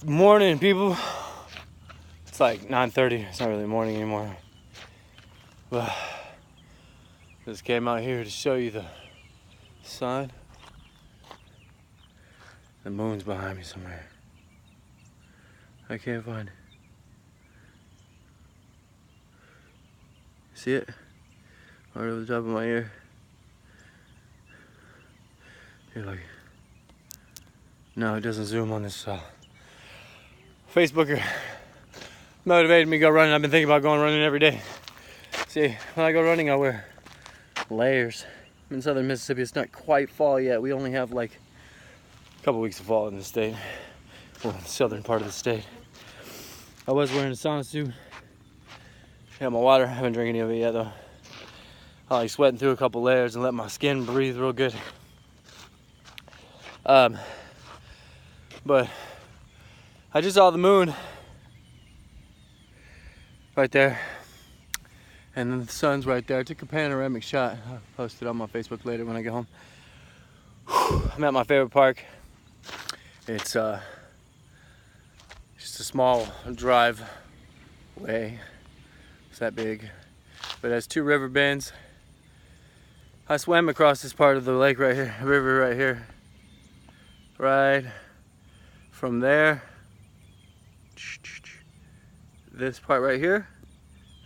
Morning, people. It's like 9:30. It's not really morning anymore. But just came out here to show you the sun. The moon's behind me somewhere. I can't find it. See it? Right over the top of my ear. You're like, no, it doesn't zoom on this Facebooker motivated me to go running. I've been thinking about going running every day. See, when I go running, I wear layers. I'm in southern Mississippi. It's not quite fall yet. We only have like a couple weeks of fall in the state, well, in the southern part of the state. I was wearing a sauna suit. Got my water. I haven't drank any of it yet though. I like sweating through a couple layers and let my skin breathe real good. But I just saw the moon right there, and then the sun's right there. I took a panoramic shot. I'll post it on my Facebook later when I get home. I'm at my favorite park. It's just a small driveway. It's that big, but it has two river bends. I swam across this part of the lake right here, river right here, right from there, this part right here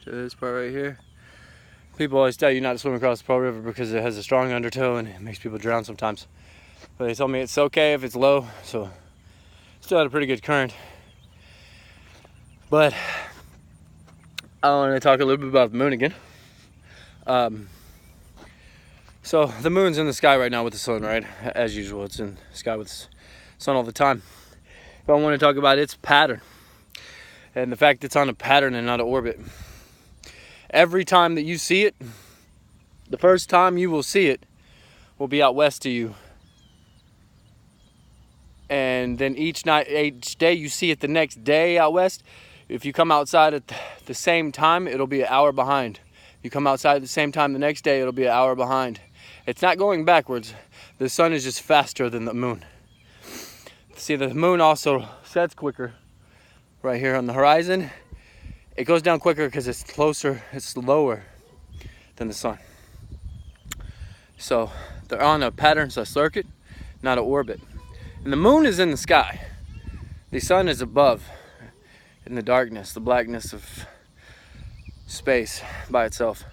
to this part right here. People always tell you not to swim across the Pearl River because it has a strong undertow and it makes people drown sometimes. But they told me it's okay if it's low, so still had a pretty good current. But I want to talk a little bit about the moon again. So the moon's in the sky right now with the sun, right? As usual, it's in the sky with the sun all the time. But I want to talk about its pattern and the fact it's on a pattern and not an orbit. Every time that you see it, the first time you will see it will be out west to you. And then each day you see it the next day out west. If you come outside at the same time, it'll be an hour behind. You come outside at the same time the next day, it'll be an hour behind. It's not going backwards. The sun is just faster than the moon. See, the moon also sets quicker right here on the horizon. It goes down quicker because it's closer, it's lower than the sun. So they're on a pattern, so a circuit, not an orbit. And the moon is in the sky. The sun is above in the darkness, the blackness of space by itself.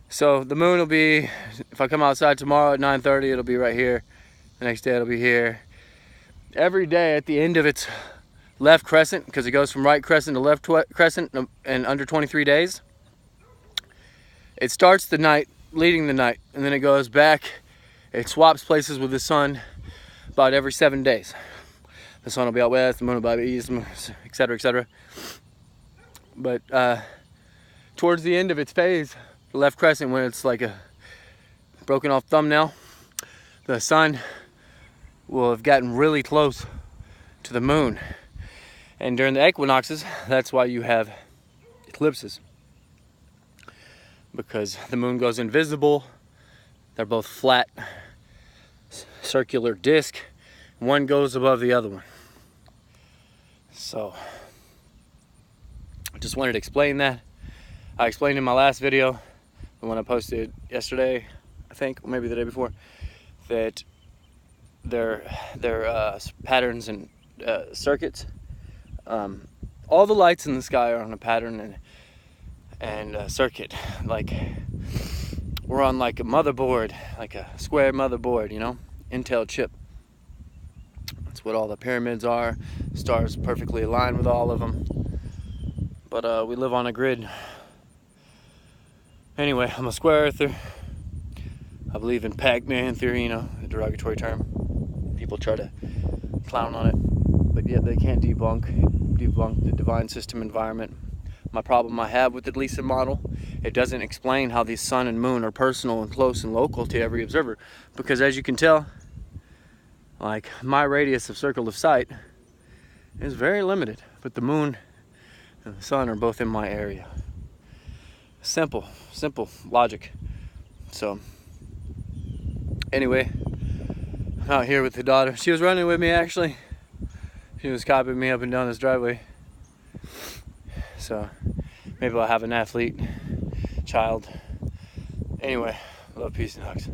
So the moon will be, if I come outside tomorrow at 9:30, it'll be right here. The next day it'll be here. Every day at the end of its left crescent, because it goes from right crescent to left crescent in under 23 days. It starts the night, leading the night, and then it goes back. It swaps places with the sun about every 7 days. The sun will be out west, the moon will be out east, etc., etc. But towards the end of its phase, the left crescent, when it's like a broken off thumbnail, the sun will have gotten really close to the moon. And during the equinoxes, that's why you have eclipses. Because the moon goes invisible. They're both flat, circular disc. One goes above the other one. So, I just wanted to explain that. I explained in my last video, the one I posted yesterday, I think, or maybe the day before, that their patterns and circuits. All the lights in the sky are on a pattern and a circuit. Like we're on like a motherboard, like a square motherboard, you know, Intel chip. That's what all the pyramids are. Stars perfectly aligned with all of them. But we live on a grid. Anyway, I'm a square earther. I believe in Pac-Man theory, you know, a derogatory term. People try to clown on it, but yet they can't debunk the divine system environment. My problem I have with the Gleason model, it doesn't explain how the sun and moon are personal and close and local to every observer, because as you can tell, like my radius of circle of sight is very limited, but the moon and the sun are both in my area. Simple logic. So anyway, out here with the daughter. She was running with me actually. She was copying me up and down this driveway. So maybe I'll have an athlete child. Anyway, love, peace, and hugs.